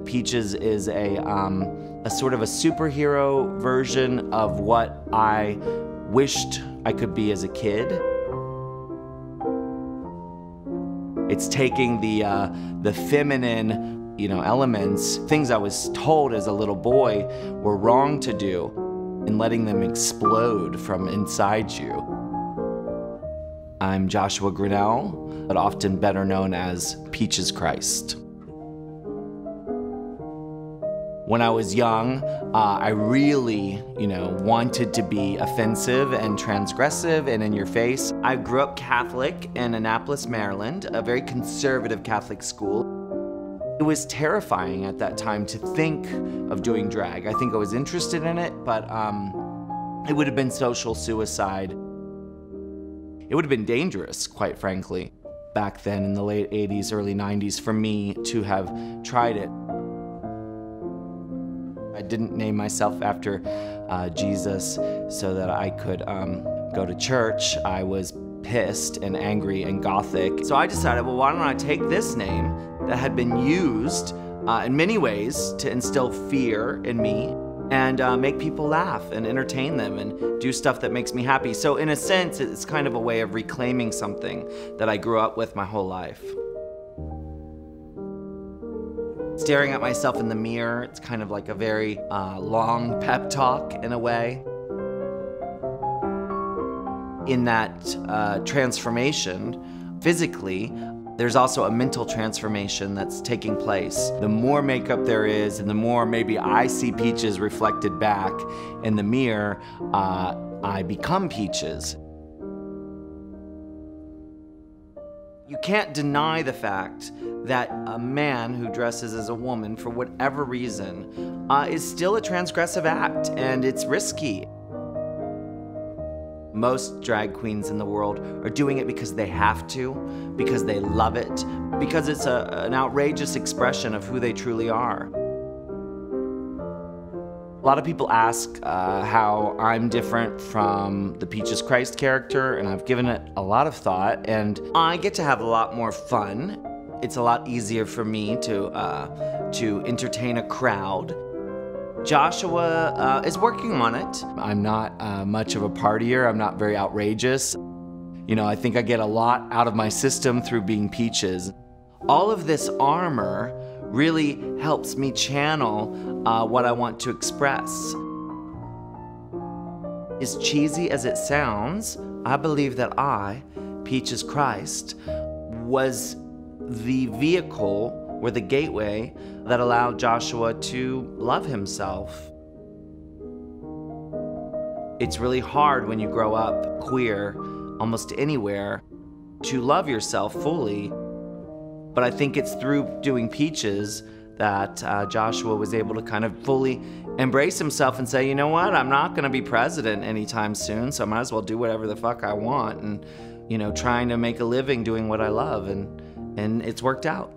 Peaches is a sort of a superhero version of what I wished I could be as a kid. It's taking the feminine, elements, things I was told as a little boy were wrong to do, and letting them explode from inside you. I'm Joshua Grannell, but often better known as Peaches Christ. When I was young, I really, wanted to be offensive and transgressive and in your face. I grew up Catholic in Annapolis, Maryland, a very conservative Catholic school. It was terrifying at that time to think of doing drag. I think I was interested in it, but it would have been social suicide. It would have been dangerous, quite frankly, back then in the late 80s, early 90s, for me to have tried it. I didn't name myself after Jesus so that I could go to church. I was pissed and angry and gothic. So I decided, well, why don't I take this name that had been used in many ways to instill fear in me and make people laugh and entertain them and do stuff that makes me happy. So in a sense, it's kind of a way of reclaiming something that I grew up with my whole life. Staring at myself in the mirror, it's kind of like a very long pep talk in a way. In that transformation, physically, there's also a mental transformation that's taking place. The more makeup there is, and the more maybe I see Peaches reflected back in the mirror, I become Peaches. You can't deny the fact that a man who dresses as a woman for whatever reason is still a transgressive act, and it's risky. Most drag queens in the world are doing it because they have to, because they love it, because it's an outrageous expression of who they truly are. A lot of people ask how I'm different from the Peaches Christ character, and I've given it a lot of thought, and I get to have a lot more fun. It's a lot easier for me to entertain a crowd. Joshua is working on it. I'm not much of a partier. I'm not very outrageous. I think I get a lot out of my system through being Peaches. All of this armor really helps me channel what I want to express. As cheesy as it sounds, I believe that I, Peaches Christ, was the vehicle or the gateway that allowed Joshua to love himself. It's really hard when you grow up queer, almost anywhere, to love yourself fully. But I think it's through doing Peaches that Joshua was able to kind of fully embrace himself and say, you know what, I'm not gonna be president anytime soon, so I might as well do whatever the fuck I want, and trying to make a living doing what I love, and it's worked out.